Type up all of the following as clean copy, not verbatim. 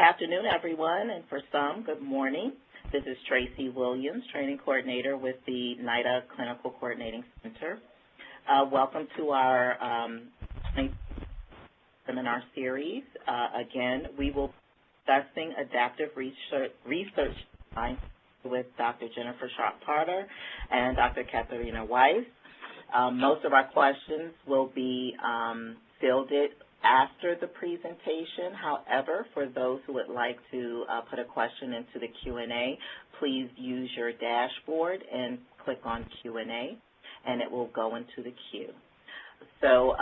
afternoon, everyone, and for some, good morning. This is Tracy Williams, Training Coordinator with the NIDA Clinical Coordinating Center. Welcome to our seminar series. Again, we will be discussing adaptive research with Dr. Jennifer Sharp-Potter and Dr. Katharina Weiss. Most of our questions will be fielded after the presentation. However, for those who would like to put a question into the Q&A, please use your dashboard and click on Q&A, and it will go into the queue. So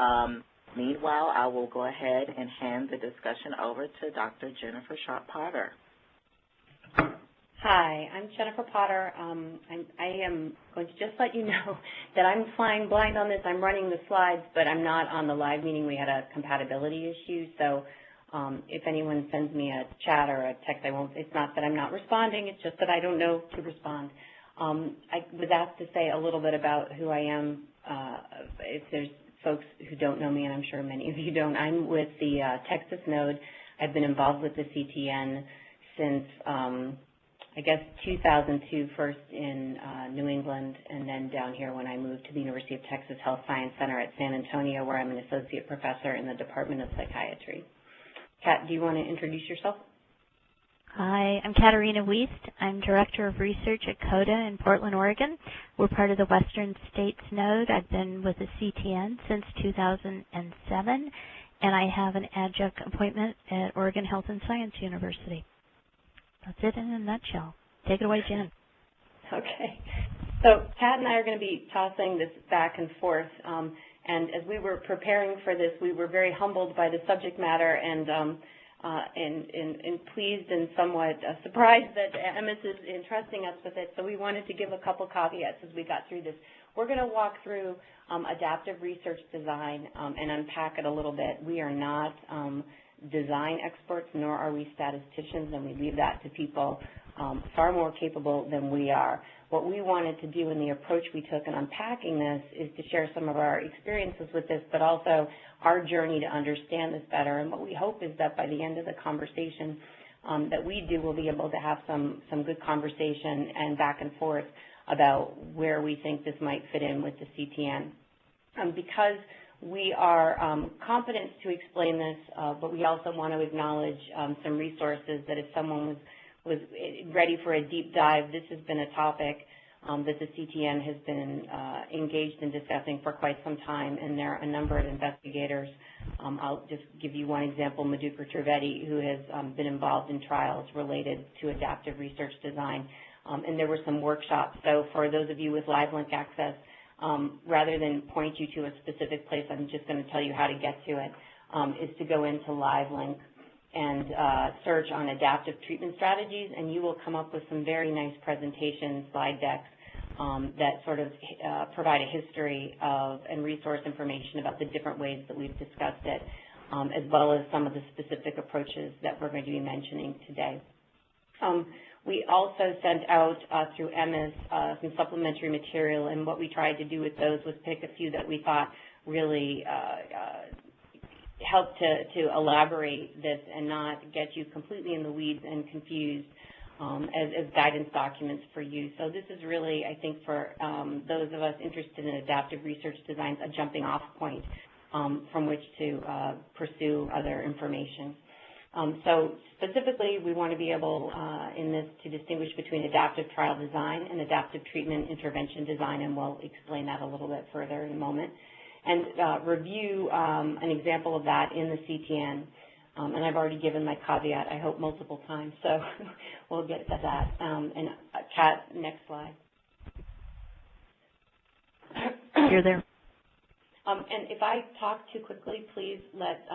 meanwhile, I will go ahead and hand the discussion over to Dr. Jennifer Sharp-Potter. Hi, I'm Jennifer Potter. I am going to just let you know that I'm flying blind on this. I'm running the slides, but I'm not on the live meeting. We had a compatibility issue, so if anyone sends me a chat or a text, I won't. It's not that I'm not responding. It's just that I don't know to respond. I was asked to say a little bit about who I am. If there's folks who don't know me, and I'm sure many of you don't, I'm with the Texas node. I've been involved with the CTN since I guess 2002, first in New England, and then down here when I moved to the University of Texas Health Science Center at San Antonio, where I'm an associate professor in the Department of Psychiatry. Kat, do you want to introduce yourself? Hi, I'm Katharina Weiss. I'm Director of Research at CODA in Portland, Oregon. We're part of the Western States Node. I've been with the CTN since 2007, and I have an adjunct appointment at Oregon Health and Science University. That's it in a nutshell. Take it away, Jen. Okay. So Kat and I are going to be tossing this back and forth. And as we were preparing for this, we were very humbled by the subject matter and pleased and somewhat surprised that MS is entrusting us with it. So we wanted to give a couple caveats as we got through this. We're going to walk through adaptive research design and unpack it a little bit. We are not design experts, nor are we statisticians, and we leave that to people far more capable than we are. What we wanted to do in the approach we took in unpacking this is to share some of our experiences with this, but also our journey to understand this better. And what we hope is that by the end of the conversation that we do, we'll be able to have some good conversation and back and forth about where we think this might fit in with the CTN. Because we are competent to explain this, but we also want to acknowledge some resources that if someone was ready for a deep dive, this has been a topic that the CTN has been engaged in discussing for quite some time, and there are a number of investigators. I'll just give you one example, Madhukar Trivedi, who has been involved in trials related to adaptive research design, and there were some workshops. So for those of you with live link access, rather than point you to a specific place, I'm just going to tell you how to get to it, is to go into LiveLink and search on adaptive treatment strategies, and you will come up with some very nice presentation slide decks that sort of provide a history of and resource information about the different ways that we've discussed it, as well as some of the specific approaches that we're going to be mentioning today. We also sent out through MS some supplementary material, and what we tried to do with those was pick a few that we thought really helped to elaborate this and not get you completely in the weeds and confused as guidance documents for you. So this is really, I think, for those of us interested in adaptive research designs, a jumping off point from which to pursue other information. So specifically, we want to be able in this to distinguish between adaptive trial design and adaptive treatment intervention design, and we'll explain that a little bit further in a moment, and review an example of that in the CTN. And I've already given my caveat, I hope, multiple times, so we'll get to that. And Kat, next slide. You're there. And if I talk too quickly, please let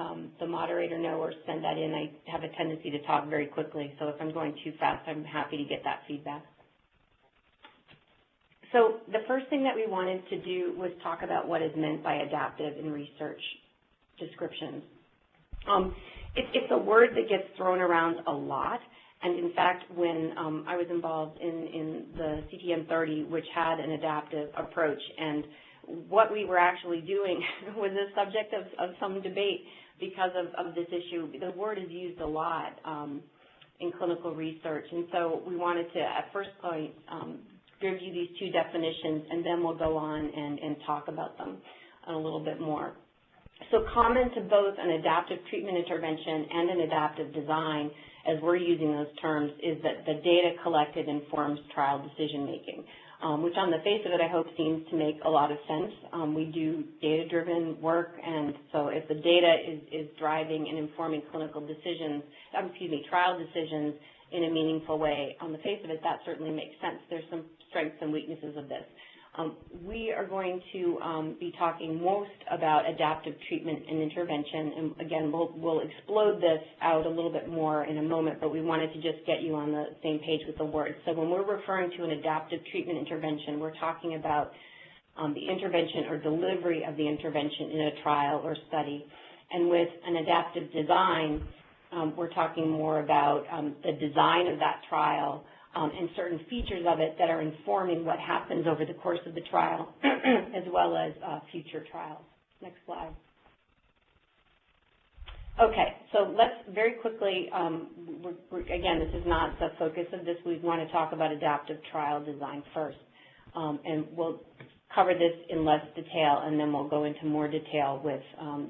the moderator know or send that in. I have a tendency to talk very quickly, so if I'm going too fast, I'm happy to get that feedback. So the first thing that we wanted to do was talk about what is meant by adaptive in research descriptions. It's a word that gets thrown around a lot, and in fact, when I was involved in the CTN 30, which had an adaptive approach, and what we were actually doing was a subject of some debate because of this issue. The word is used a lot in clinical research, and so we wanted to, at first point, give you these two definitions, and then we'll go on and talk about them a little bit more. So common to both an adaptive treatment intervention and an adaptive design, as we're using those terms, is that the data collected informs trial decision-making, which on the face of it I hope seems to make a lot of sense. We do data-driven work, and so if the data is driving and informing clinical decisions, trial decisions in a meaningful way, on the face of it, that certainly makes sense. There's some strengths and weaknesses of this. We are going to be talking most about adaptive treatment and intervention, and again, we'll explode this out a little bit more in a moment, but we wanted to just get you on the same page with the words. So when we're referring to an adaptive treatment intervention, we're talking about the intervention or delivery of the intervention in a trial or study. And with an adaptive design, we're talking more about the design of that trial, and certain features of it that are informing what happens over the course of the trial, as well as future trials. Next slide. Okay, so let's very quickly, again, this is not the focus of this. We want to talk about adaptive trial design first, and we'll cover this in less detail, and then we'll go into more detail with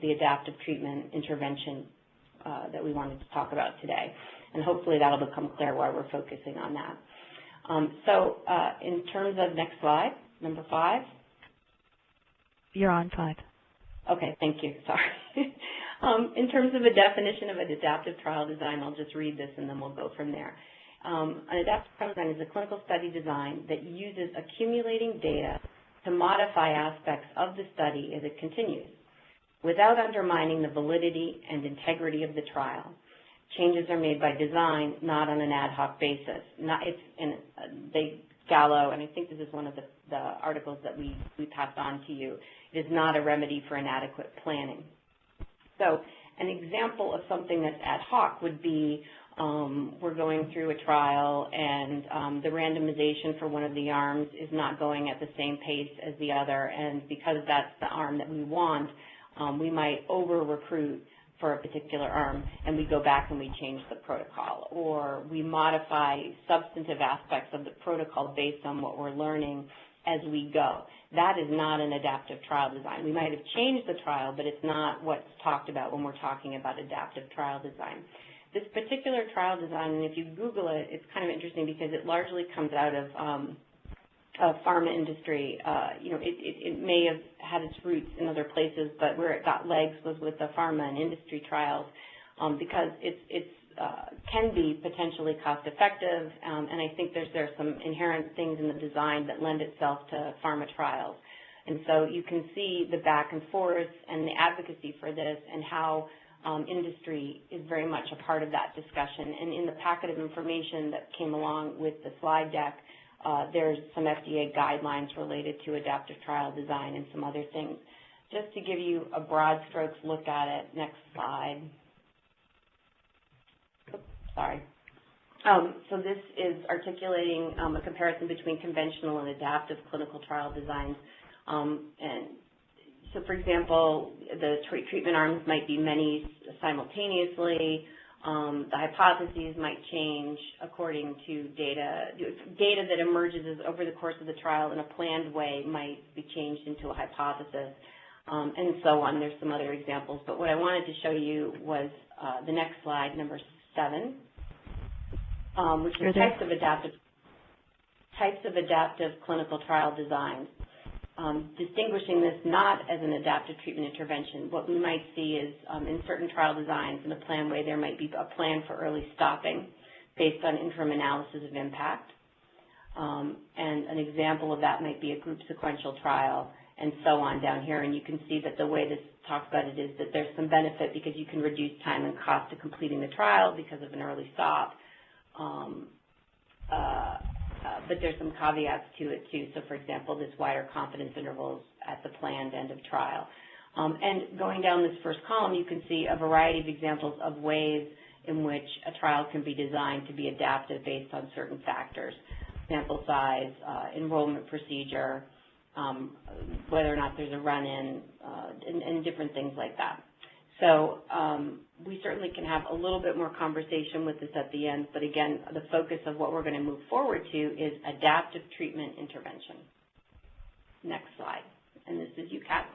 the adaptive treatment intervention that we wanted to talk about today. And hopefully that'll become clear why we're focusing on that. In terms of, next slide, number 5. You're on 5. Okay, thank you, sorry. In terms of a definition of an adaptive trial design, I'll just read this and then we'll go from there. An adaptive trial design is a clinical study design that uses accumulating data to modify aspects of the study as it continues, without undermining the validity and integrity of the trial. Changes are made by design, not on an ad hoc basis. Gallo, and I think this is one of the articles that we passed on to you, it is not a remedy for inadequate planning. So an example of something that's ad hoc would be we're going through a trial and the randomization for one of the arms is not going at the same pace as the other, and because that's the arm that we want, we might over-recruit for a particular arm, and we go back and we change the protocol, or we modify substantive aspects of the protocol based on what we're learning as we go. That is not an adaptive trial design. We might have changed the trial, but it's not what's talked about when we're talking about adaptive trial design. This particular trial design, and if you Google it, it's kind of interesting because it largely comes out of pharma industry. It may have had its roots in other places, but where it got legs was with the pharma and industry trials, because it can be potentially cost effective, and I think there's some inherent things in the design that lend itself to pharma trials. And so you can see the back and forth and the advocacy for this and how industry is very much a part of that discussion. And in the packet of information that came along with the slide deck, there's some FDA guidelines related to adaptive trial design and some other things. Just to give you a broad strokes look at it, next slide. Oops, sorry. So this is articulating a comparison between conventional and adaptive clinical trial designs. And so, for example, the treatment arms might be many simultaneously. The hypotheses might change according to data. Data that emerges over the course of the trial in a planned way might be changed into a hypothesis, and so on. There's some other examples, but what I wanted to show you was the next slide, number 7, which is types of adaptive clinical trial designs. Distinguishing this not as an adaptive treatment intervention, what we might see is in certain trial designs in a planned way, there might be a plan for early stopping based on interim analysis of impact. And an example of that might be a group sequential trial and so on down here. And you can see that the way this talks about it is that there's some benefit because you can reduce time and cost to completing the trial because of an early stop. But there's some caveats to it too. So for example, this wider confidence intervals at the planned end of trial. And going down this first column, you can see a variety of examples of ways in which a trial can be designed to be adaptive based on certain factors: sample size, enrollment procedure, whether or not there's a run-in, and different things like that. So we certainly can have a little bit more conversation with this at the end, but again, the focus of what we're going to move forward to is adaptive treatment intervention. Next slide. And this is you, Kat.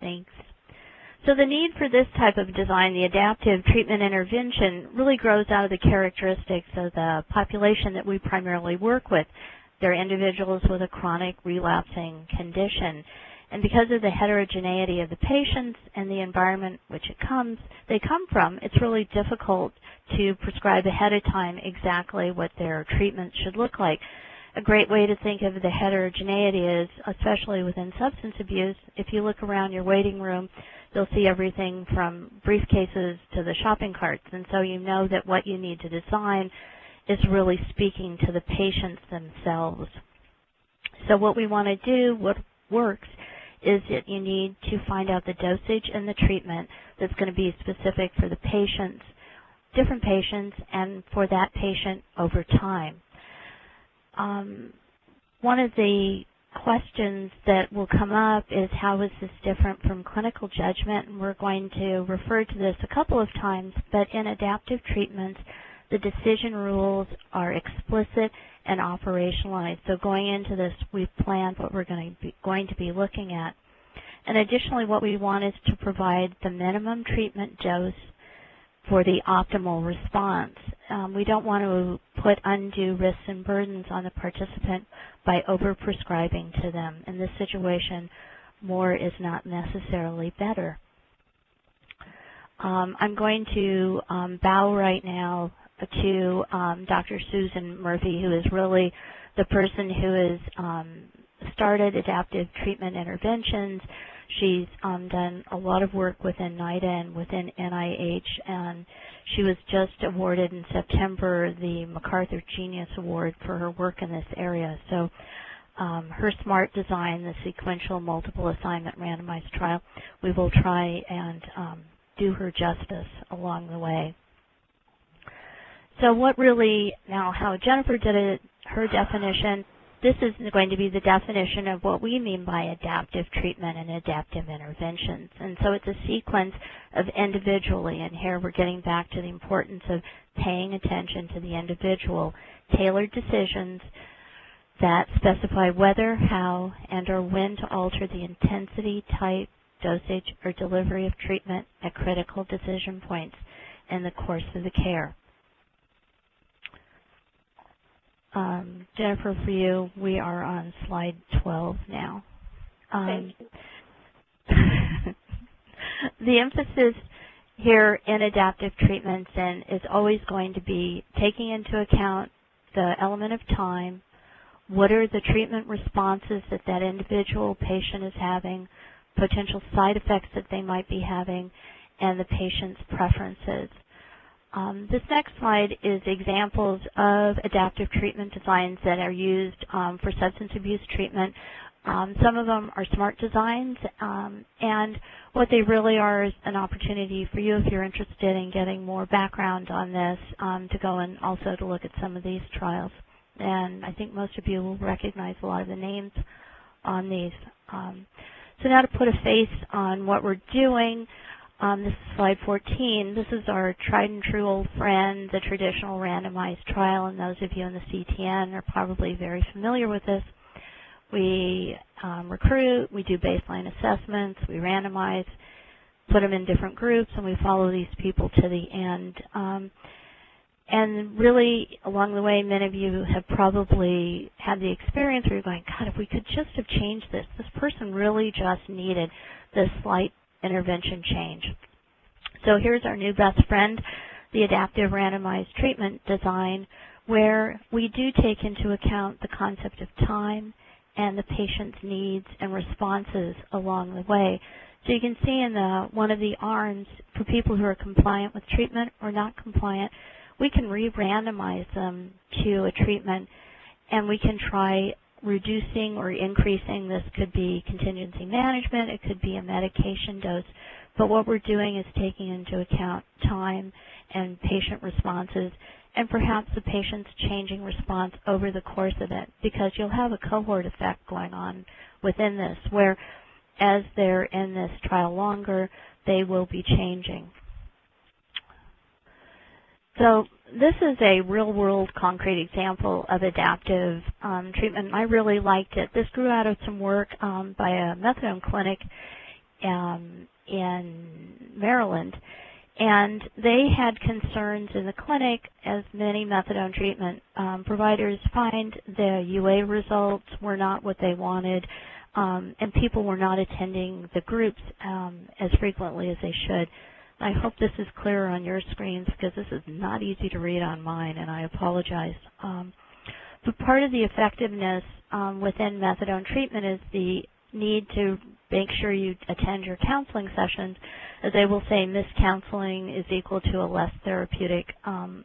Thanks. So the need for this type of design, the adaptive treatment intervention, really grows out of the characteristics of the population that we primarily work with. They're individuals with a chronic relapsing condition. And because of the heterogeneity of the patients and the environment which they come from, it's really difficult to prescribe ahead of time exactly what their treatment should look like. A great way to think of the heterogeneity is, especially within substance abuse, if you look around your waiting room, you'll see everything from briefcases to the shopping carts. And so you know that what you need to design is really speaking to the patients themselves. So what we want to do, what works, is that you need to find out the dosage and the treatment that's going to be specific for the patients, different patients, and for that patient over time. One of the questions that will come up is, how is this different from clinical judgment? And we're going to refer to this a couple of times, but in adaptive treatments, the decision rules are explicit and operationalized. So going into this, we've planned what we're going to be looking at. And additionally, what we want is to provide the minimum treatment dose for the optimal response. We don't want to put undue risks and burdens on the participant by over-prescribing to them. In this situation, more is not necessarily better. I'm going to bow right now to Dr. Susan Murphy, who is really the person who has started adaptive treatment interventions. She's done a lot of work within NIDA and within NIH, and she was just awarded in September the MacArthur Genius Award for her work in this area. So her SMART design, the sequential multiple assignment randomized trial, we will try and do her justice along the way. So what really, now how Jennifer did it, her definition, this is going to be the definition of what we mean by adaptive treatment and adaptive interventions. And so it's a sequence of individually, and here we're getting back to the importance of paying attention to the individual, tailored decisions that specify whether, how, and or when to alter the intensity, type, dosage, or delivery of treatment at critical decision points in the course of the care. Jennifer, for you, we are on slide 12 now. Thank you. The emphasis here in adaptive treatments is always going to be taking into account the element of time, what are the treatment responses that that individual patient is having, potential side effects that they might be having, and the patient's preferences. This next slide is examples of adaptive treatment designs that are used for substance abuse treatment. Some of them are SMART designs, and what they really are is an opportunity for you, if you're interested in getting more background on this, to go and also to look at some of these trials. And I think most of you will recognize a lot of the names on these. So now to put a face on what we're doing, this is slide 14. This is our tried and true old friend, the traditional randomized trial, and those of you in the CTN are probably very familiar with this. We recruit, we do baseline assessments, we randomize, put them in different groups, and we follow these people to the end. And really, along the way, many of you have probably had the experience where you're going, God, if we could just have changed this. This person really just needed this slight intervention change. So here's our new best friend, the adaptive randomized treatment design, where we do take into account the concept of time and the patient's needs and responses along the way. So you can see in one of the arms, for people who are compliant with treatment or not compliant, we can re-randomize them to a treatment, and we can try reducing or increasing. This could be contingency management, it could be a medication dose, but what we're doing is taking into account time and patient responses and perhaps the patient's changing response over the course of it, because you'll have a cohort effect going on within this, where as they're in this trial longer, they will be changing. So this is a real-world concrete example of adaptive treatment. I really liked it. This grew out of some work by a methadone clinic in Maryland, and they had concerns in the clinic, as many methadone treatment providers find the UA results were not what they wanted, and people were not attending the groups as frequently as they should. I hope this is clearer on your screens, because this is not easy to read on mine, and I apologize. But part of the effectiveness within methadone treatment is the need to make sure you attend your counseling sessions. As they will say, missed counseling is equal to a less therapeutic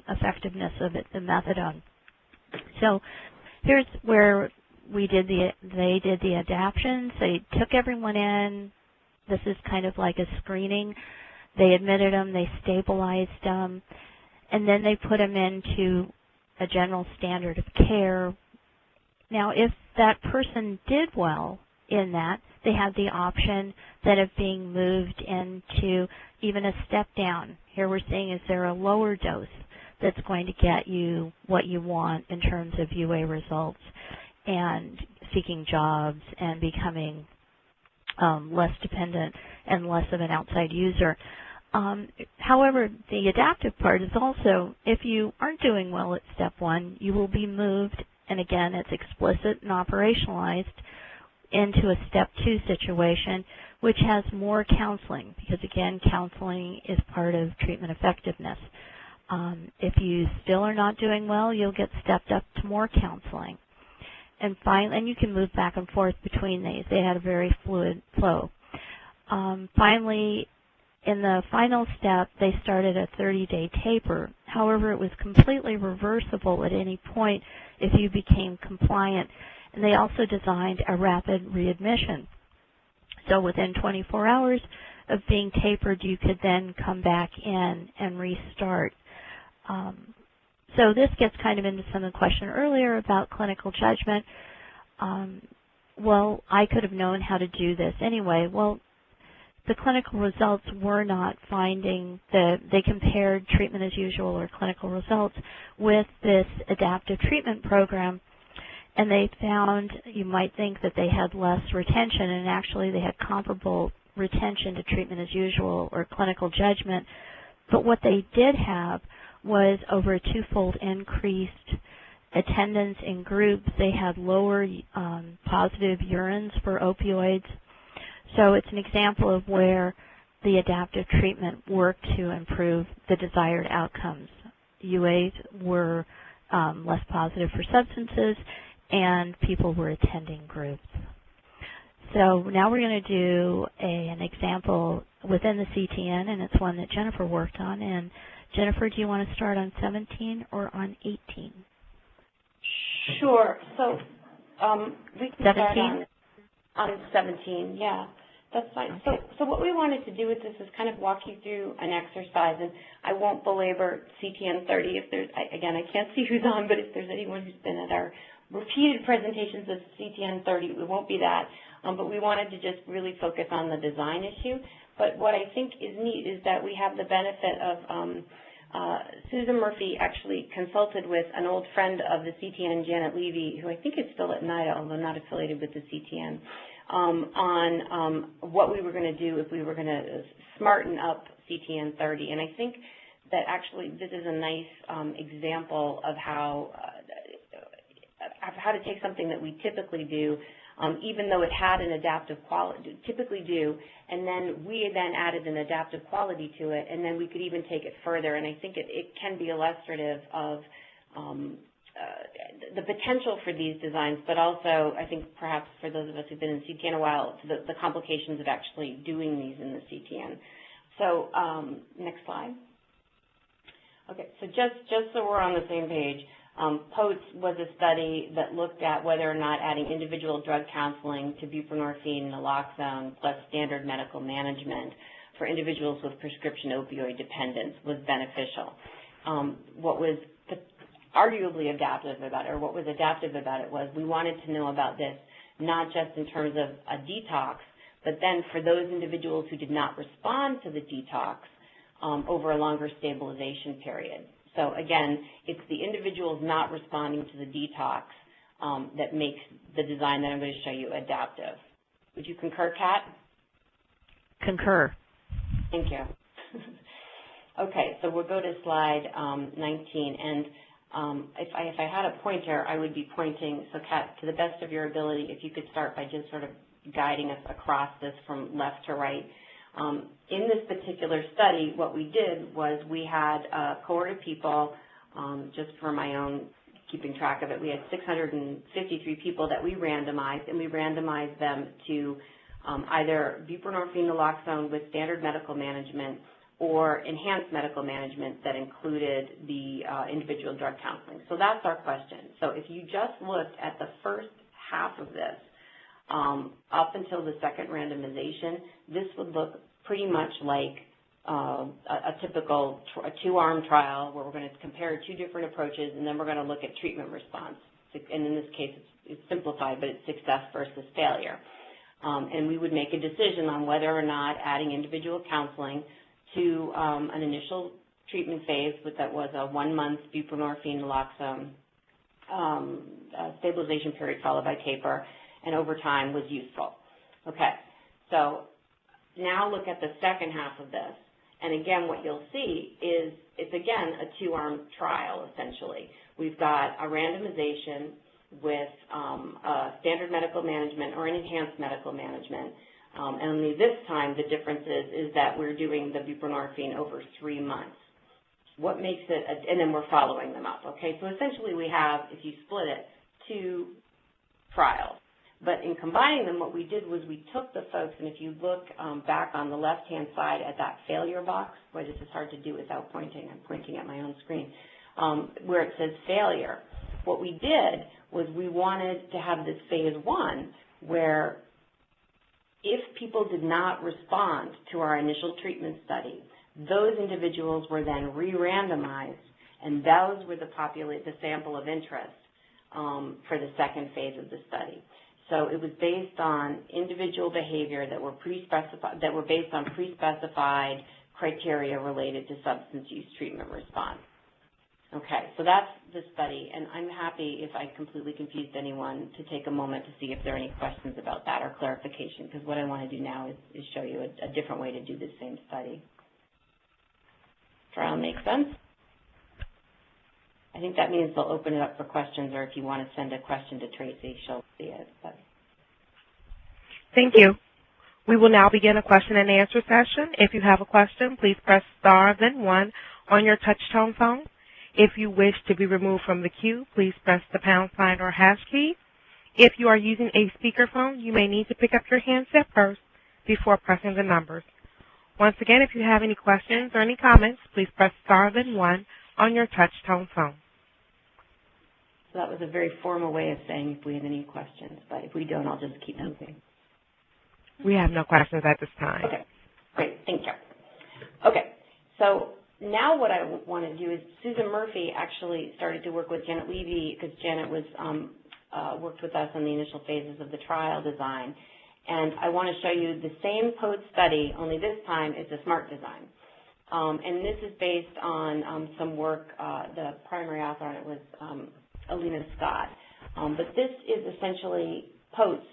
effectiveness of the methadone. So here's where they did the adaptions. They took everyone in. This is kind of like a screening. They admitted them, they stabilized them, and then they put them into a general standard of care. Now, if that person did well in that, they had the option then of being moved into even a step down. Here we're seeing, is there a lower dose that's going to get you what you want in terms of UA results and seeking jobs and becoming less dependent and less of an outside user. However, the adaptive part is also, if you aren't doing well at step one, you will be moved, and again, it's explicit and operationalized, into a step two situation, which has more counseling, because again, counseling is part of treatment effectiveness. If you still are not doing well, you'll get stepped up to more counseling. And finally, and you can move back and forth between these. They had a very fluid flow. Finally, in the final step, they started a 30-day taper. However, it was completely reversible at any point if you became compliant. And they also designed a rapid readmission. So within 24 hours of being tapered, you could then come back in and restart. So this gets kind of into some of the question earlier about clinical judgment. Well, I could have known how to do this anyway. Well, the clinical results were not finding they compared treatment as usual or clinical results with this adaptive treatment program, and they found, you might think that they had less retention, and actually they had comparable retention to treatment as usual or clinical judgment. But what they did have was over a twofold increased attendance in groups. They had lower positive urines for opioids. So it's an example of where the adaptive treatment worked to improve the desired outcomes. UAs were less positive for substances, and people were attending groups. So now we're going to do an example within the CTN, and it's one that Jennifer worked on. And Jennifer, do you want to start on 17 or on 18? Sure. So we can 17? start on 17. Yeah, that's fine. Okay. So what we wanted to do with this is kind of walk you through an exercise, and I won't belabor CTN 30. If there's, again, I can't see who's on, but if there's anyone who's been at our repeated presentations of CTN 30, it won't be that. But we wanted to just really focus on the design issue. But what I think is neat is that we have the benefit of Susan Murphy actually consulted with an old friend of the CTN, Janet Levy, who I think is still at NIDA, although not affiliated with the CTN, on what we were going to do if we were going to smarten up CTN 30. And I think that actually this is a nice example of how to take something that we typically do, even though it had an adaptive quality, typically do, and then we then added an adaptive quality to it, and then we could even take it further. And I think it can be illustrative of the potential for these designs, but also I think perhaps for those of us who've been in CTN a while, the complications of actually doing these in the CTN. So next slide. Okay, so just so we're on the same page, POATS was a study that looked at whether or not adding individual drug counseling to buprenorphine, naloxone, plus standard medical management for individuals with prescription opioid dependence was beneficial. What was arguably adaptive about it, or what was adaptive about it was we wanted to know about this not just in terms of a detox, but then for those individuals who did not respond to the detox over a longer stabilization period. So again, it's the individuals not responding to the detox that makes the design that I'm going to show you adaptive. Would you concur, Kat? Concur. Thank you. Okay, so we'll go to slide 19, and if I had a pointer, I would be pointing, so Kat, to the best of your ability, if you could start by just sort of guiding us across this from left to right. In this particular study, what we did was we had a cohort of people, just for my own keeping track of it, we had 653 people that we randomized, and we randomized them to either buprenorphine naloxone with standard medical management or enhanced medical management that included the individual drug counseling. So that's our question. So if you just looked at the first half of this, up until the second randomization, this would look pretty much like a typical two-arm trial where we're going to compare two different approaches, and then we're going to look at treatment response. And in this case, it's simplified, but it's success versus failure. And we would make a decision on whether or not adding individual counseling to an initial treatment phase that was a 1-month buprenorphine naloxone stabilization period followed by taper, and over time was useful. Okay, so now look at the second half of this. And again, what you'll see is it's, again, a two-arm trial, essentially. We've got a randomization with standard medical management or an enhanced medical management. And only this time the difference is that we're doing the buprenorphine over 3 months. What makes it, and then we're following them up, okay? So essentially we have, if you split it, 2 trials. But in combining them, what we did was we took the folks, and if you look back on the left-hand side at that failure box, boy, this is hard to do without pointing. I'm pointing at my own screen, where it says failure. What we did was we wanted to have this phase 1 where if people did not respond to our initial treatment study, those individuals were then re-randomized, and those were the sample of interest for the second phase of the study. So it was based on individual behavior that were pre-specified, that were based on pre-specified criteria related to substance use treatment response. Okay, so that's the study, and I'm happy, if I completely confused anyone, to take a moment to see if there are any questions about that or clarification, because what I want to do now is show you a different way to do the same study. Trial make sense? I think that means they'll open it up for questions, or if you want to send a question to Tracy, she'll see it. But. Thank you. We will now begin a question and answer session. If you have a question, please press star then 1 on your touch-tone phone. If you wish to be removed from the queue, please press the pound sign or hash key. If you are using a speakerphone, you may need to pick up your handset first before pressing the numbers. Once again, if you have any questions or any comments, please press star then 1 on your touch-tone phone. So that was a very formal way of saying if we have any questions, but if we don't, I'll just keep moving. We have no questions at this time. Okay, great, thank you. Okay, so now what I want to do is Susan Murphy actually started to work with Janet Levy, because Janet was worked with us on the initial phases of the trial design. And I want to show you the same POATS study, only this time it's a SMART design. And this is based on some work, the primary author on it was Alina Scott. But this is essentially POATS,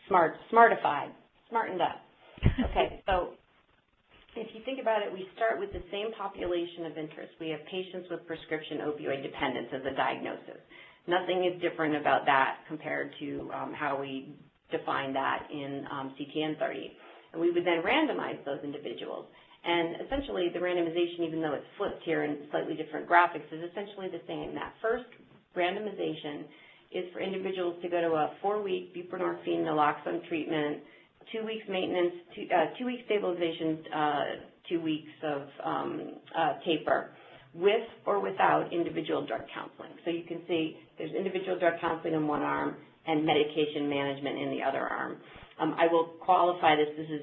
smartified, smartened up. Okay, so if you think about it, we start with the same population of interest. We have patients with prescription opioid dependence as a diagnosis. Nothing is different about that compared to how we define that in CTN 30. And we would then randomize those individuals. And essentially the randomization, even though it's flipped here in slightly different graphics, is essentially the same. That first randomization is for individuals to go to a 4-week buprenorphine naloxone treatment, 2 weeks maintenance, 2 weeks stabilization, 2 weeks of taper, with or without individual drug counseling. So you can see there's individual drug counseling in one arm and medication management in the other arm. I will qualify this. This is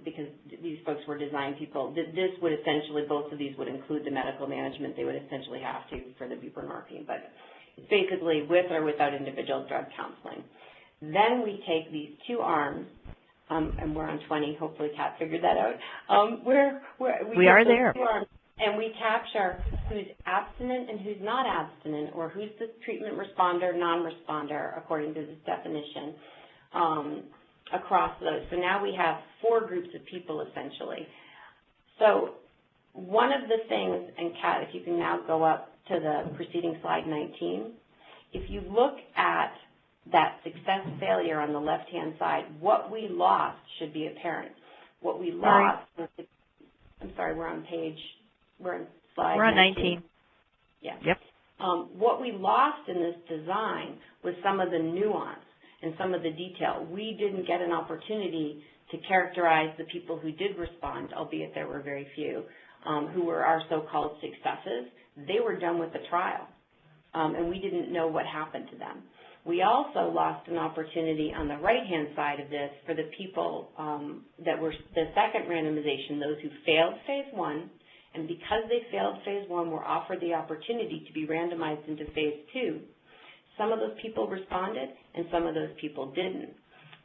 because these folks were design people. This would essentially, both of these would include the medical management. They would essentially have to for the buprenorphine, but it's basically with or without individual drug counseling. Then we take these two arms, and we're on 20. Hopefully, Kat figured that out. We are there. Two arms, and we capture who's abstinent and who's not abstinent, or who's the treatment responder, non-responder, according to this definition, across those. So now we have 4 groups of people, essentially. So one of the things, and Kat, if you can now go up to the preceding slide 19, if you look at that success failure on the left-hand side, what we lost should be apparent. What we lost was I'm sorry, we're on slide 19. We're on 19. Yeah. Yep. What we lost in this design was some of the nuance and some of the detail. We didn't get an opportunity to characterize the people who did respond, albeit there were very few, who were our so-called successes. They were done with the trial, and we didn't know what happened to them. We also lost an opportunity on the right-hand side of this for the people that were the second randomization, those who failed phase 1, and because they failed phase 1, were offered the opportunity to be randomized into phase 2. Some of those people responded, and some of those people didn't.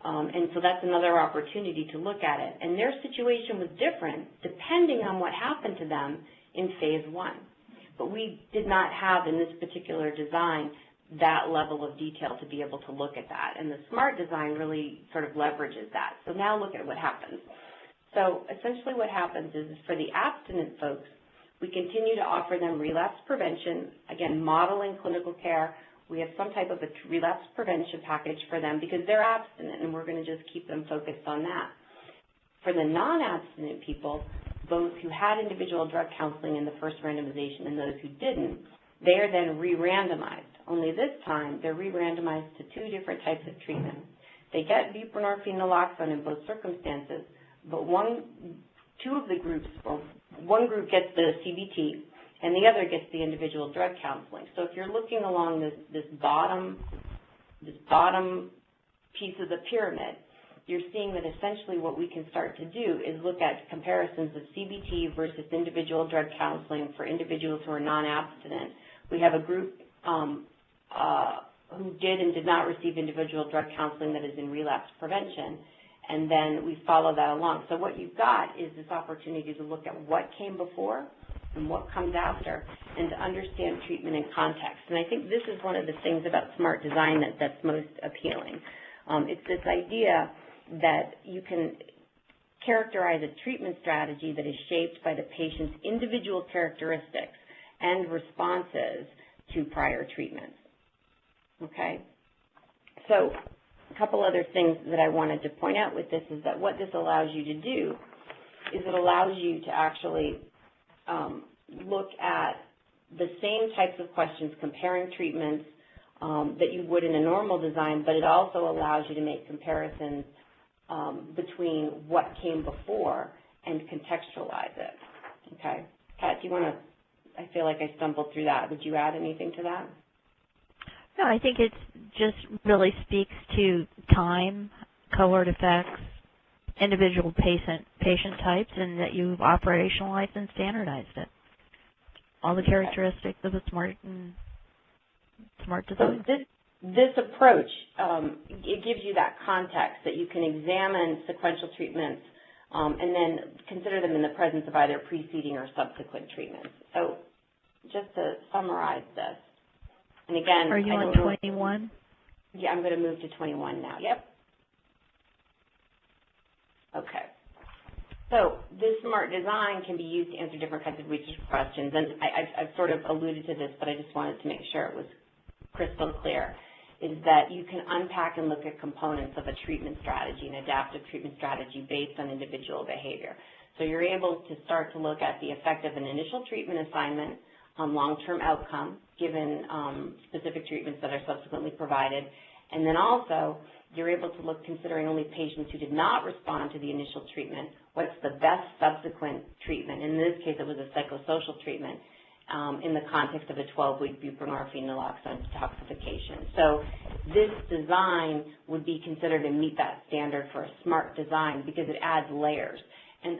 And so that's another opportunity to look at it. And their situation was different depending on what happened to them in phase 1. But we did not have in this particular design that level of detail to be able to look at that. And the SMART design really sort of leverages that. So now look at what happens. So essentially what happens is for the abstinent folks, we continue to offer them relapse prevention, again, modeling clinical care. We have some type of a relapse prevention package for them because they're abstinent, and we're going to just keep them focused on that. For the non-abstinent people, those who had individual drug counseling in the first randomization and those who didn't, they are then re-randomized. Only this time, they're re-randomized to 2 different types of treatment. They get buprenorphine naloxone in both circumstances, but one group gets the CBT, and the other gets the individual drug counseling. So if you're looking along this bottom piece of the pyramid, you're seeing that essentially what we can start to do is look at comparisons of CBT versus individual drug counseling for individuals who are non-abstinent. We have a group who did and did not receive individual drug counseling that is in relapse prevention, and then we follow that along. So what you've got is this opportunity to look at what came before and what comes after, and to understand treatment in context. And I think this is one of the things about SMART design that's most appealing. It's this idea that you can characterize a treatment strategy that is shaped by the patient's individual characteristics and responses to prior treatments. Okay? So a couple other things that I wanted to point out with this is that what this allows you to do is it allows you to actually look at the same types of questions comparing treatments that you would in a normal design, but it also allows you to make comparisons between what came before and contextualize it. Okay? Kat, do you want to, I feel like I stumbled through that. Would you add anything to that? No, I think it just really speaks to time, cohort effects, individual patient types, and that you've operationalized and standardized it. All the characteristics of a SMART design. So this approach, it gives you that context that you can examine sequential treatments and then consider them in the presence of either preceding or subsequent treatments. So just to summarize this, and again, are you on 21? Yeah, I'm going to move to 21 now. Yep. Okay. So this SMART design can be used to answer different kinds of research questions, and I've sort of alluded to this, but I just wanted to make sure it was crystal clear, is that you can unpack and look at components of a treatment strategy, an adaptive treatment strategy based on individual behavior. So you're able to start to look at the effect of an initial treatment assignment on long-term outcome, given specific treatments that are subsequently provided. And then also, you're able to look, considering only patients who did not respond to the initial treatment, what's the best subsequent treatment. In this case, it was a psychosocial treatment in the context of a 12-week buprenorphine naloxone detoxification. So this design would be considered to meet that standard for a SMART design because it adds layers. and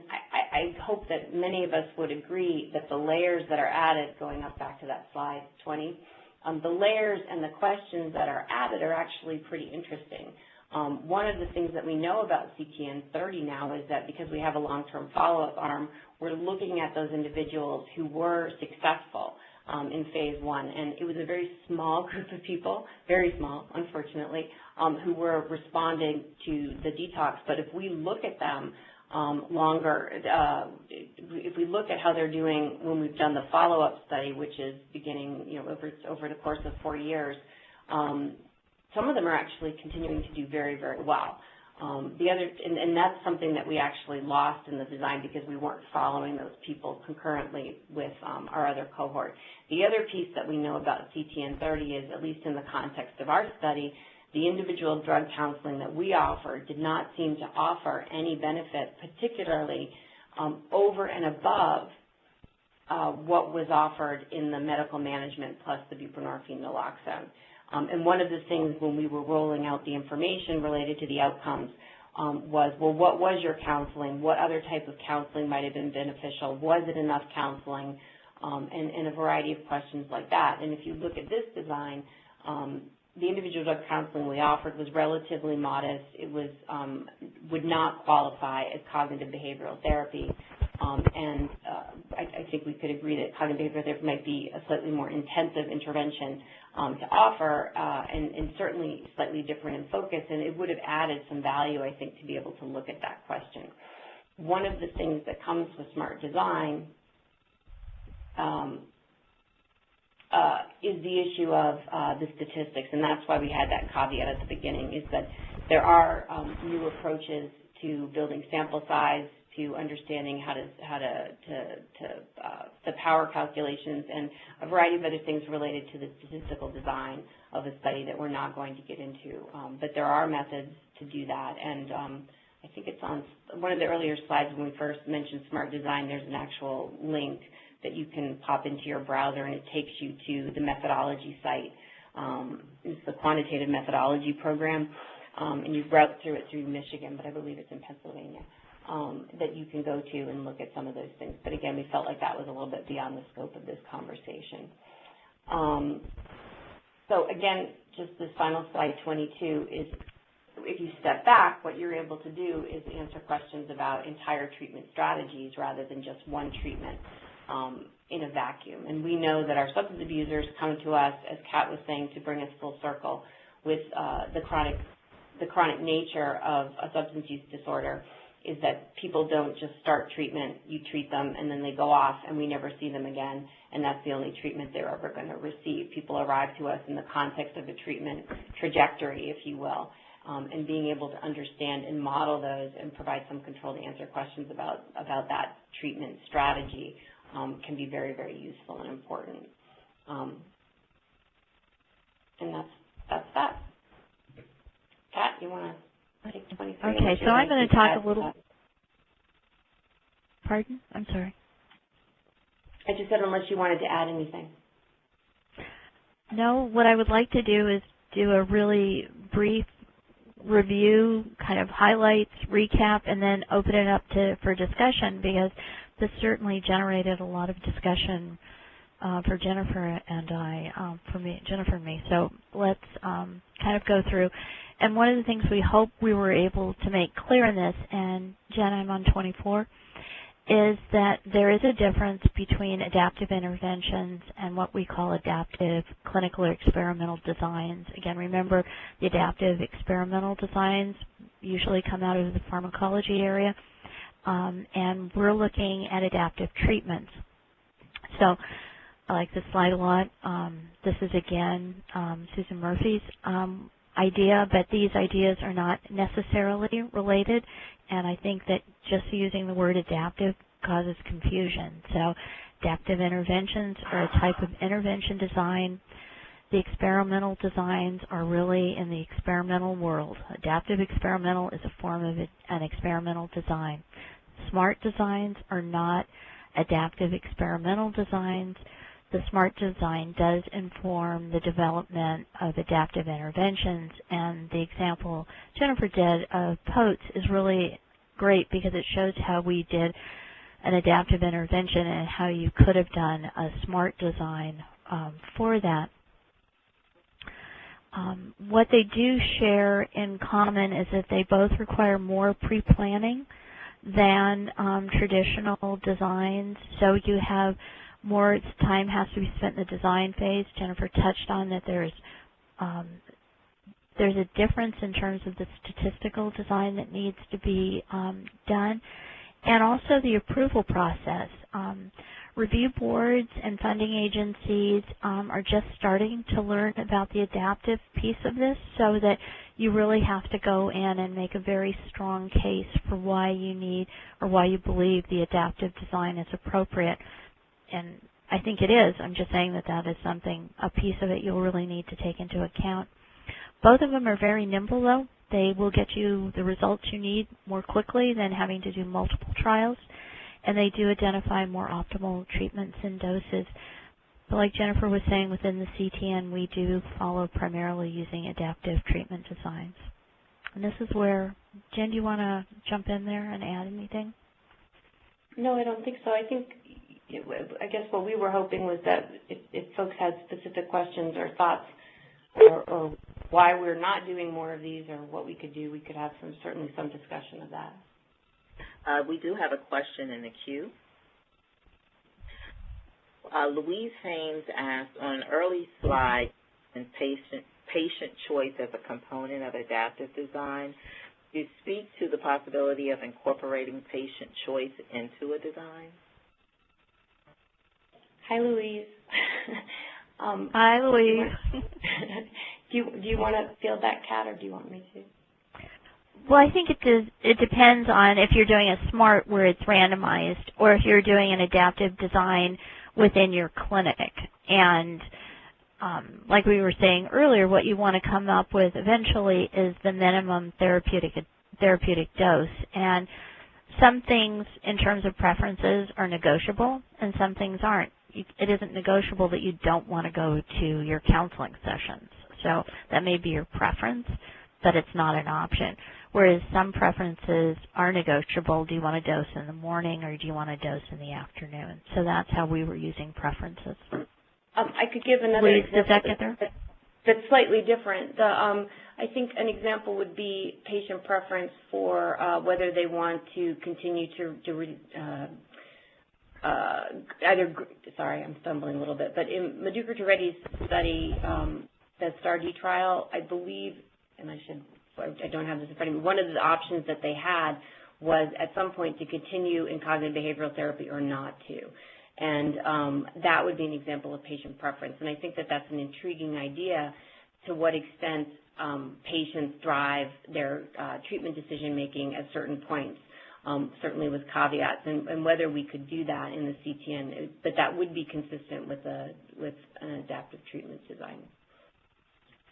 I hope that many of us would agree that the layers that are added, going up back to that slide 20, the layers and the questions that are added are actually pretty interesting. One of the things that we know about CTN 30 now is that because we have a long-term follow-up arm, we're looking at those individuals who were successful in phase 1. And it was a very small group of people, very small, unfortunately, who were responding to the detox. But if we look at them longer, if we look at how they're doing when we've done the follow-up study, which is beginning, over the course of 4 years, some of them are actually continuing to do very, very well. And that's something that we actually lost in the design because we weren't following those people concurrently with our other cohort. The other piece that we know about CTN 30 is, at least in the context of our study, the individual drug counseling that we offered did not seem to offer any benefit, particularly over and above what was offered in the medical management plus the buprenorphine naloxone. And one of the things when we were rolling out the information related to the outcomes was, well, what was your counseling? What other type of counseling might have been beneficial? Was it enough counseling? And a variety of questions like that. And if you look at this design, the individual drug counseling we offered was relatively modest. It was would not qualify as cognitive behavioral therapy. And I think we could agree that cognitive behavioral therapy might be a slightly more intensive intervention to offer, and certainly slightly different in focus, and it would have added some value, I think, to be able to look at that question. One of the things that comes with smart design is the issue of the statistics, and that's why we had that caveat at the beginning, is that there are new approaches to building sample size, to understanding how the power calculations, and a variety of other things related to the statistical design of a study that we're not going to get into. But there are methods to do that, and I think it's on one of the earlier slides when we first mentioned smart design. There's an actual link that you can pop into your browser, and it takes you to the methodology site. It's the quantitative methodology program, and you route through it through Michigan, but I believe it's in Pennsylvania. That you can go to and look at some of those things. But again, we felt like that was a little bit beyond the scope of this conversation. So again, just this final slide 22 is, if you step back, what you're able to do is answer questions about entire treatment strategies rather than just one treatment in a vacuum. And we know that our substance abusers come to us, as Kat was saying, to bring us full circle with the chronic nature of a substance use disorder, is that people don't just start treatment, you treat them, and then they go off, and we never see them again, and that's the only treatment they're ever going to receive. People arrive to us in the context of a treatment trajectory, if you will, and being able to understand and model those and provide some control to answer questions about that treatment strategy can be very, very useful and important. And that's that. Kat, you want to? Okay, so I'm going to talk a little. Pardon? I'm sorry. I just said unless you wanted to add anything. No, what I would like to do is do a really brief review, kind of highlights, recap, and then open it up for discussion, because this certainly generated a lot of discussion for Jennifer and I, Jennifer and me. So let's kind of go through. And one of the things we hope we were able to make clear in this, and Jen, I'm on 24, is that there is a difference between adaptive interventions and what we call adaptive clinical or experimental designs. Again, remember, the adaptive experimental designs usually come out of the pharmacology area, and we're looking at adaptive treatments. So I like this slide a lot. This is, again, Susan Murphy's idea, but these ideas are not necessarily related, and I think that just using the word adaptive causes confusion. So adaptive interventions are a type of intervention design. The experimental designs are really in the experimental world. Adaptive experimental is a form of an experimental design. Smart designs are not adaptive experimental designs. The SMART design does inform the development of adaptive interventions, and the example Jennifer did of POATS is really great because it shows how we did an adaptive intervention and how you could have done a SMART design for that. What they do share in common is that they both require more pre-planning than traditional designs. So you have more time has to be spent in the design phase. Jennifer touched on that there's a difference in terms of the statistical design that needs to be done, and also the approval process. Review boards and funding agencies are just starting to learn about the adaptive piece of this, so that you really have to go in and make a very strong case for why you need or why you believe the adaptive design is appropriate. And I think it is. I'm just saying that that is something, a piece of it you'll really need to take into account. Both of them are very nimble, though. They will get you the results you need more quickly than having to do multiple trials, and they do identify more optimal treatments and doses. But like Jennifer was saying, within the CTN, we do follow primarily using adaptive treatment designs. And this is where, Jen, do you want to jump in there and add anything? No, I don't think so. I think, I guess what we were hoping was that if folks had specific questions or thoughts or why we're not doing more of these or what we could do, we could have certainly some discussion of that. We do have a question in the queue. Louise Haynes asked, on an early slide, in patient choice as a component of adaptive design, do you speak to the possibility of incorporating patient choice into a design? Hi, Louise. Hi, Louise. Do you want to field that, Kat, or do you want me to? Well, I think it depends on if you're doing a SMART where it's randomized or if you're doing an adaptive design within your clinic. And like we were saying earlier, what you want to come up with eventually is the minimum therapeutic dose. And some things in terms of preferences are negotiable and some things aren't. It isn't negotiable that you don't want to go to your counseling sessions. So that may be your preference, but it's not an option. Whereas some preferences are negotiable. Do you want to dose in the morning or do you want to dose in the afternoon? So that's how we were using preferences. I could give another example. Does that get there? That's slightly different. I think an example would be patient preference for whether they want to continue sorry, I'm stumbling a little bit, but in Madhukar Reddy's study, the STAR-D trial, I believe, and I don't have this in front of me, one of the options that they had was at some point to continue in cognitive behavioral therapy or not to. And that would be an example of patient preference. And I think that that's an intriguing idea to what extent patients drive their treatment decision-making at certain points, certainly with caveats, and whether we could do that in the CTN, but that would be consistent with an adaptive treatment design.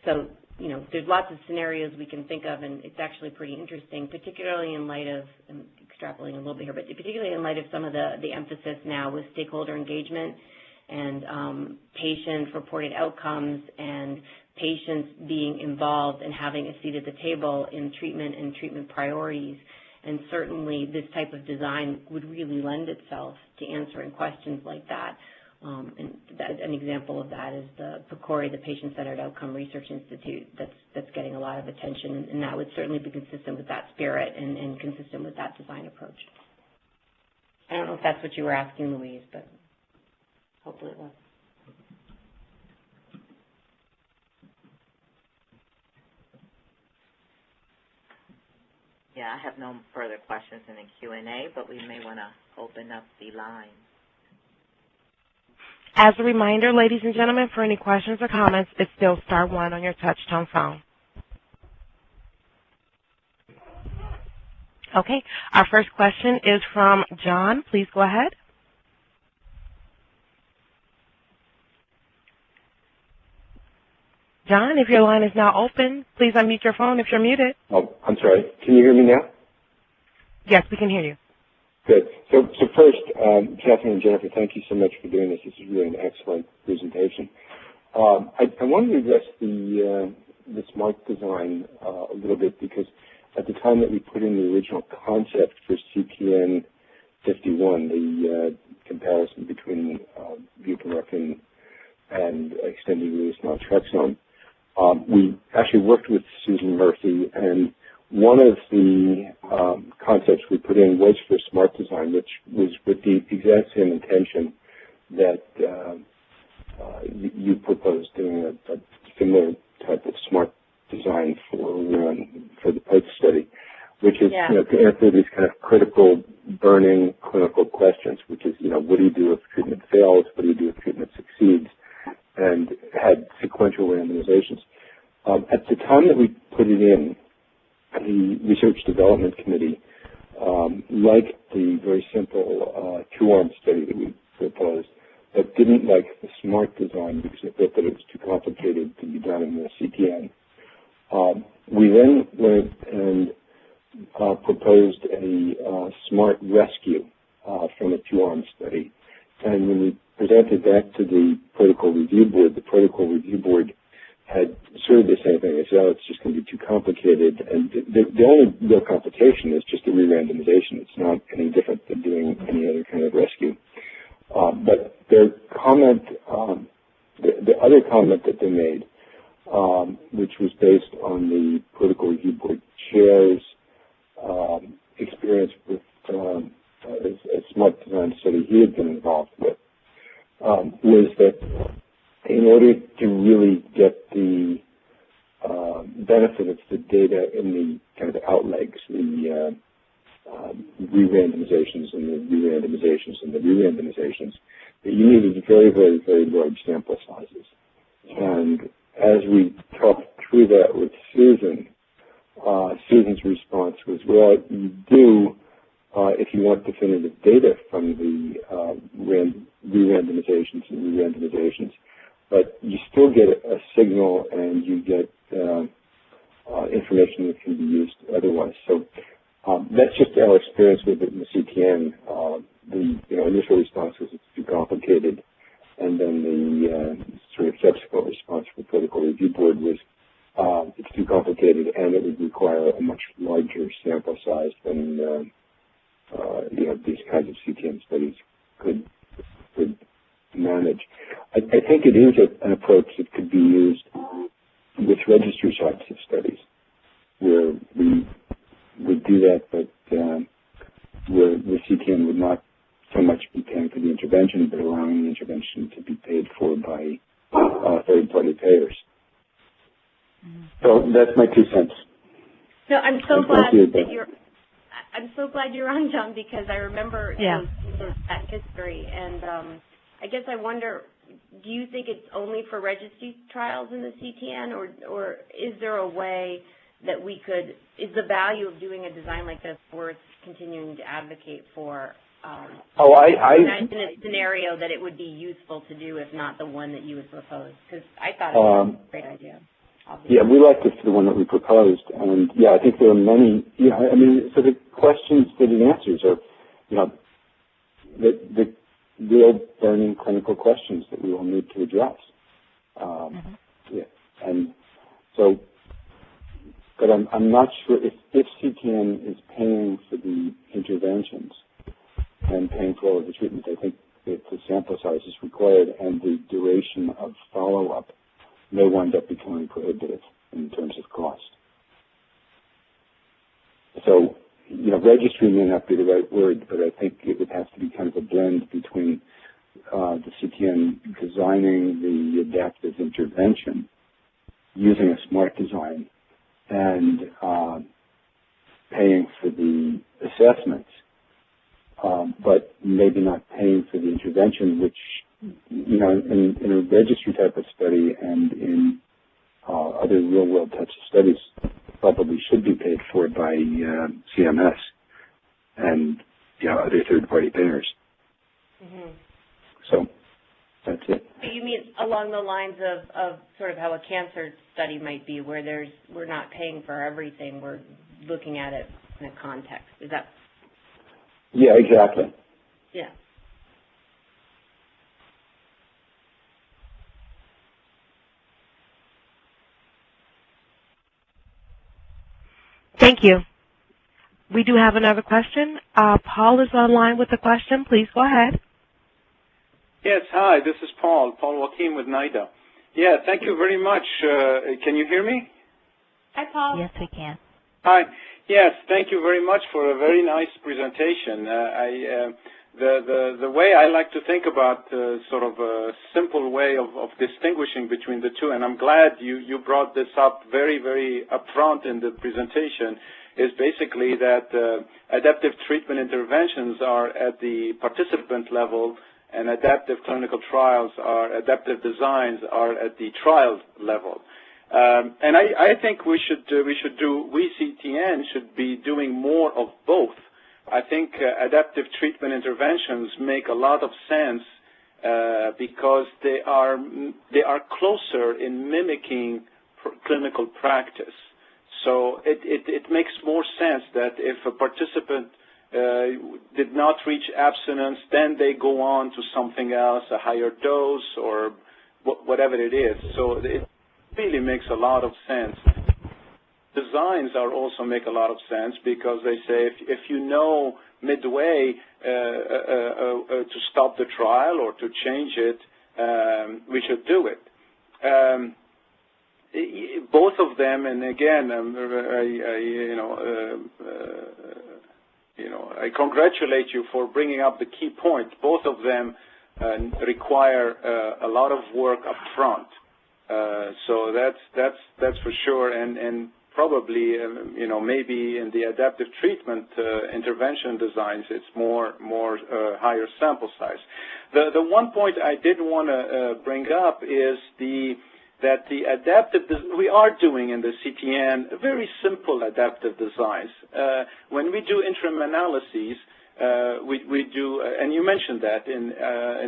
So, you know, there's lots of scenarios we can think of, and it's actually pretty interesting, particularly in light of, I'm extrapolating a little bit here, but particularly in light of some of the emphasis now with stakeholder engagement and patient-reported outcomes and patients being involved and having a seat at the table in treatment and treatment priorities. And certainly this type of design would really lend itself to answering questions like that. And an example of that is the PCORI, the Patient-Centered Outcome Research Institute, that's getting a lot of attention, and that would certainly be consistent with that spirit and consistent with that design approach. I don't know if that's what you were asking, Louise, but hopefully it was. Yeah, I have no further questions in the Q&A, but we may want to open up the line. As a reminder, ladies and gentlemen, for any questions or comments, it's still *1 on your touch-tone phone. Okay, our first question is from John. Please go ahead. John, if your line is now open, please unmute your phone if you're muted. Oh, I'm sorry. Can you hear me now? Yes, we can hear you. Good. So first, Catherine and Jennifer, thank you so much for doing this. This is really an excellent presentation. I wanted to address the SMART design a little bit because at the time that we put in the original concept for CTN 51, the comparison between buprenorphine and extended release naltrexone, we actually worked with Susan Murphy, and one of the concepts we put in was for smart design, which was with the exact same intention that you proposed, doing a similar type of smart design for the POATS study, which is to answer these kind of critical, burning clinical questions, which is, what do you do if treatment fails? What do you do if treatment succeeds? And had sequential randomizations. At the time that we put it in, the Research Development Committee liked the very simple two-arm study that we proposed, but didn't like the smart design because they thought that it was too complicated to be done in the CTN. We then went and proposed a smart rescue from a two-arm study. And when we presented that to the protocol review board had sort of the same thing. They said, it's just going to be too complicated. And the only real complication is just a re-randomization. It's not any different than doing any other kind of rescue. But their comment, the other comment that they made, which was based on the protocol review board chair's experience with a smart design study he had been involved with, was that in order to really get the benefit of the data in the kind of outlegs, the re-randomizations and the re-randomizations and the re-randomizations, that you needed very, very, very large sample sizes. And as we talked through that with Susan, Susan's response was, well, you do if you want definitive data from the re-randomizations and re-randomizations, but you still get a signal and you get information that can be used otherwise. So that's just our experience with it in the CTN. The initial response was it's too complicated, and then the sort of subsequent response from the protocol review board was it's too complicated and it would require a much larger sample size than these kinds of CTN studies could manage. I think it is an approach that could be used with registry types of studies, where we would do that, but where the CTN would not so much be paying for the intervention, but allowing the intervention to be paid for by third-party payers. So that's my 2 cents. No, I'm so glad that you're. I'm so glad you're on, John, because I remember that history, and I guess I wonder, do you think it's only for registry trials in the CTN, or is there a way that we could, is the value of doing a design like this worth continuing to advocate for? In a scenario that it would be useful to do, if not the one that you would propose, because I thought it was a great idea. Obviously. Yeah, we like this, the one that we proposed, and I think there are many. So the questions that it answers are, the real burning clinical questions that we will need to address. And so, but I'm not sure if CTN is paying for the interventions and paying for all of the treatment. I think that the sample size is required, and the duration of follow-up may wind up becoming prohibitive in terms of cost. So, registry may not be the right word, but I think it would have to be kind of a blend between the CTN designing the adaptive intervention using a smart design and paying for the assessments, but maybe not paying for the intervention, which in a registry type of study and in other real-world types of studies probably should be paid for by CMS and other third-party payers. Mm-hmm. So that's it. You mean along the lines of sort of how a cancer study might be, where we're not paying for everything, we're looking at it in a context. Is that? Yeah, exactly. Yeah. Thank you. We do have another question. Paul is online with a question. Please go ahead. Yes, hi, this is Paul Joaquin with NIDA. Yeah, thank you very much. Can you hear me? Hi, Paul. Yes, we can. Hi. Yes, thank you very much for a very nice presentation. The way I like to think about sort of a simple way of distinguishing between the two, and I'm glad you brought this up very, very upfront in the presentation, is basically that adaptive treatment interventions are at the participant level, and adaptive clinical trials adaptive designs are at the trial level. And I think we CTN should be doing more of both. I think adaptive treatment interventions make a lot of sense because they are closer in mimicking clinical practice. So it makes more sense that if a participant did not reach abstinence, then they go on to something else, a higher dose or whatever it is. So it really makes a lot of sense. Designs also make a lot of sense because they say if you know midway to stop the trial or to change it, we should do it. Both of them, and again, I congratulate you for bringing up the key point. Both of them require a lot of work up front. So that's for sure, and probably maybe in the adaptive treatment intervention designs, it's more higher sample size. The one point I did want to bring up is that the adaptive we are doing in the CTN very simple adaptive designs. When we do interim analyses, we do, and you mentioned that in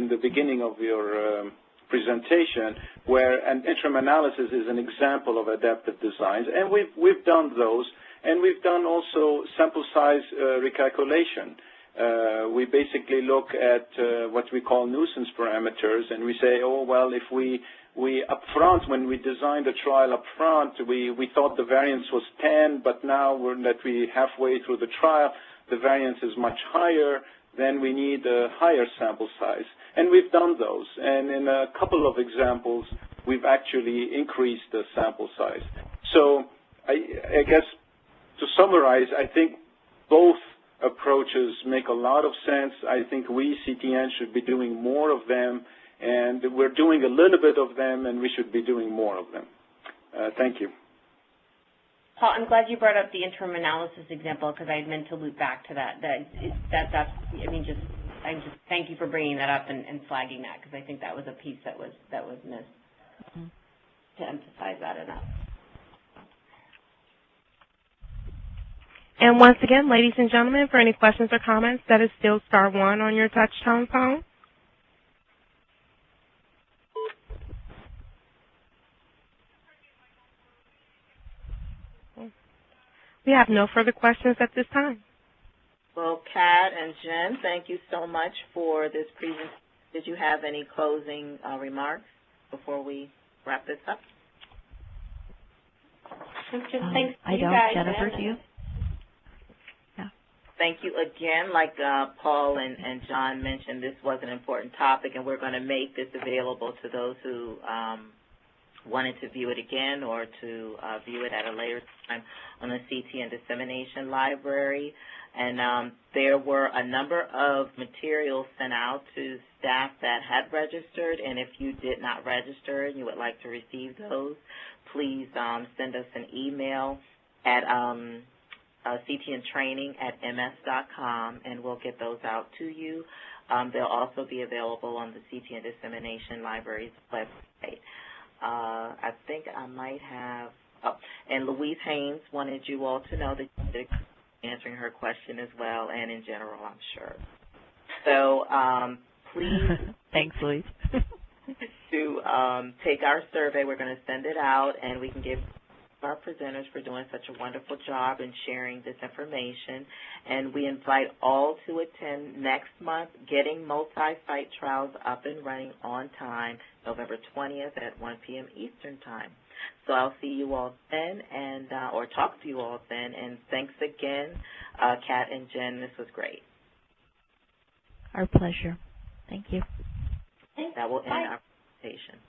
the beginning of your presentation, where an interim analysis is an example of adaptive designs, and we've done those, and we've done also sample size recalculation. We basically look at what we call nuisance parameters, and we say, oh well, if we up front, when we designed the trial up front, we thought the variance was 10, but now that we halfway through the trial, the variance is much higher, then we need a higher sample size. And we've done those. And in a couple of examples, we've actually increased the sample size. So I guess to summarize, I think both approaches make a lot of sense. I think we, CTN, should be doing more of them. And we're doing a little bit of them, and we should be doing more of them. Thank you. Paul, I'm glad you brought up the interim analysis example because I had meant to loop back to that. I just thank you for bringing that up and flagging that because I think that was a piece that was missed to emphasize that enough. And once again, ladies and gentlemen, for any questions or comments, that is still *1 on your touch-tone phone. We have no further questions at this time. Well, Kat and Jen, thank you so much for this presentation. Did you have any closing remarks before we wrap this up? Thanks I don't. guys. Jennifer, do you? No. Thank you again. Like Paul and John mentioned, this was an important topic, and we're going to make this available to those who wanted to view it again or to view it at a later time on the CTN Dissemination Library. And there were a number of materials sent out to staff that had registered, and if you did not register and you would like to receive those, please send us an email at ctntraining@ms.com, and we'll get those out to you. They'll also be available on the CTN Dissemination Library's website. I think I might have, and Louise Haynes wanted you all to know that you're answering her question as well, and in general, I'm sure. So please. Thanks, Louise. to take our survey. We're going to send it out, and we can give our presenters for doing such a wonderful job in sharing this information. And we invite all to attend next month, Getting Multi-Site Trials Up and Running on Time, November 20th at 1 p.m. Eastern Time. So I'll see you all then, and or talk to you all then. And thanks again, Kat and Jen. This was great. Our pleasure. Thank you. That will end our presentation.